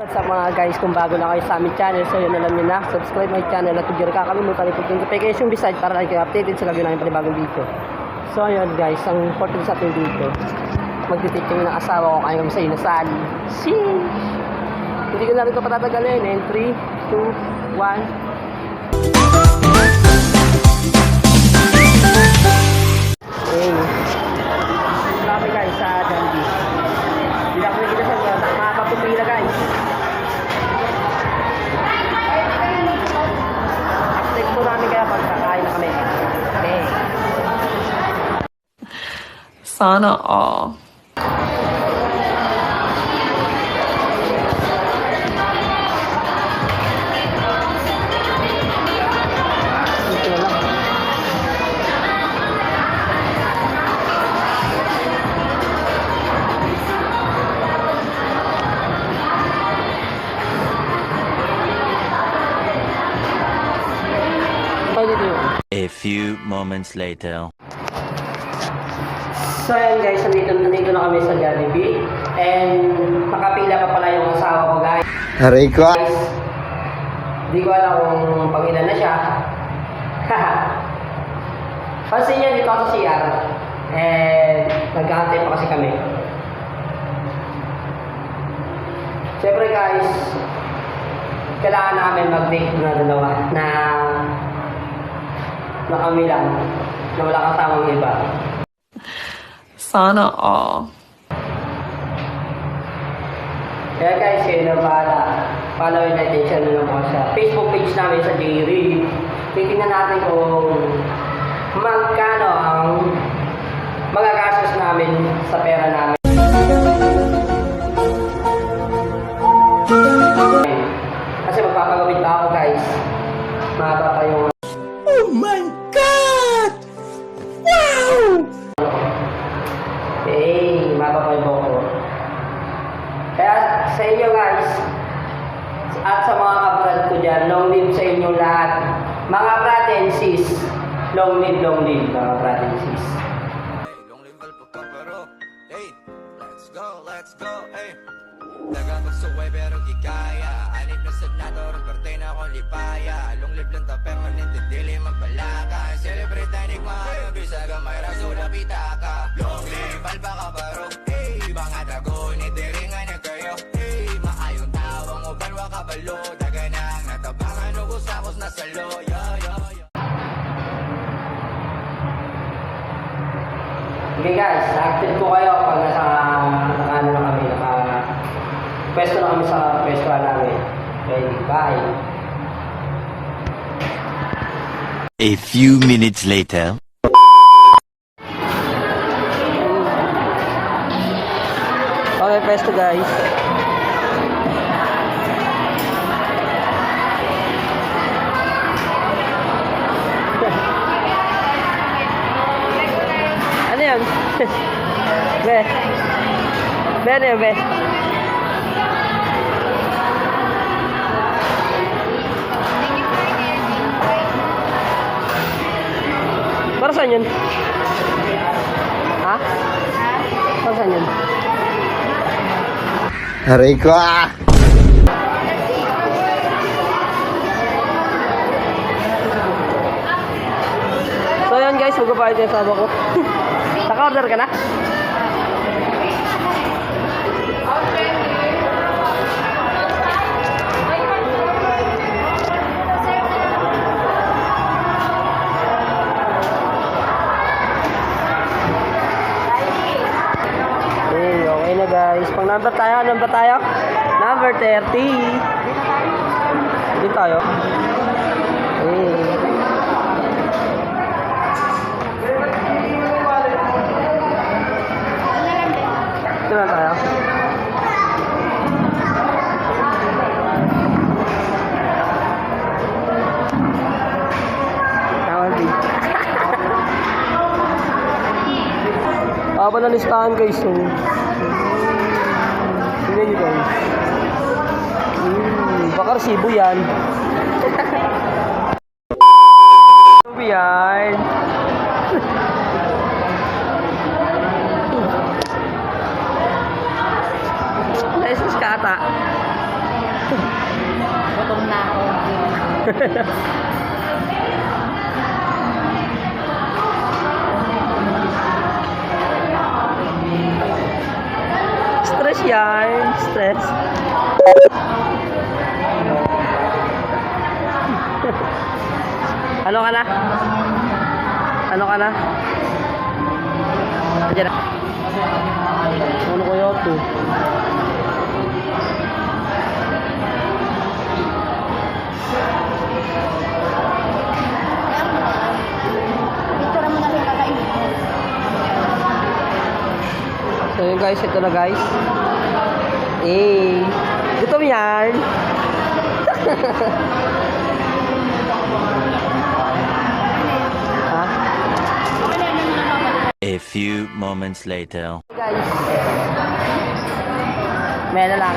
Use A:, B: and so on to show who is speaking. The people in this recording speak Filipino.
A: Sa mga guys, kung bago na kayo sa aming channel, so yun, alam nyo na, subscribe my channel at huwag kakalimutan ito notification beside para like kayo updated sa lagi namin panibagong video. So ayun guys, ang important sa atin dito, magtitake kami ng asawa ko kayo sa inasal. Hindi ko na rin ito patatagalin. And 3, 2, 1. Ayun. Marami guys sa Dundee. Hindi ako nakikita sa mga kapupila guys. Update po namin kaya pagkakain na kami. Okay.
B: Sana all.
C: A few moments later.
A: So ayan guys, nandito na kami sa Jollibee. And nakapila pa pala yung asawa ko guys.
D: Aray ko.
A: Guys, di ko alam kung pang-ilan na siya. Pansin niya dito ako sa CR. And nagkahantay pa kasi kami. Siyempre guys, kailangan namin mag-date na dalawa na kami lang, na wala kasamang iba.
B: Sana all.
A: Kaya guys, kayo na follow natin siya na lang sa Facebook page namin sa J-Read. Titingnan natin kung magkano ang magagastos namin sa pera namin. Kasi magpapagawin pa ako guys. Mahaba pa yung
D: Oh my God! Wow!
A: eh, mahaba pa yung buhok ko. Kaya sa inyo guys, at sa mga kabrad ko dyan, long live sa inyo lahat. Mga brad and sis, long live mga brad and sis.
E: Long live al pagkaparo. Hey, let's go, hey. Nagkakasuway pero di kaya. Anip na senador, ang parte na akong lipaya. Long live lang ta permanent, dili magbalaka. Celebrate tayo maayong bisa gamay raso na pitaka. Long live al pagkaparo. Hey, mga dragon, itiringan niya kayo. Hey, maayong tawang uban wakabalo. Daganang natabangan o gusakos na salo. Yo.
A: Okay guys, active ko kayo pag nasa ano na kami, pwesto na kami sa pwesto namin. Okay, bye!
C: A few minutes later.
A: Okay, pwesto guys. Ano yan? Be. Be ano yan, be? Para saan yun? Ha? Para saan yun?
D: Aray ko ah!
A: So yan guys, magpapahit yung sabo ko. Naka-order ka na? Okay na guys. Pang number tayo. Number 30. Dito tayo. Dito na tayo. Haba na listahan guys. So, tingnan nyo guys. Baka resibo yan. Resibo yan. License ka ata. Stress yan. Stress. Ano ka na? Ano ka na? Ayan na. Ano ko yun to? So yun guys, ito na guys. Gutom yan. Ha?
C: A few moments later.
A: Guys. May na lang.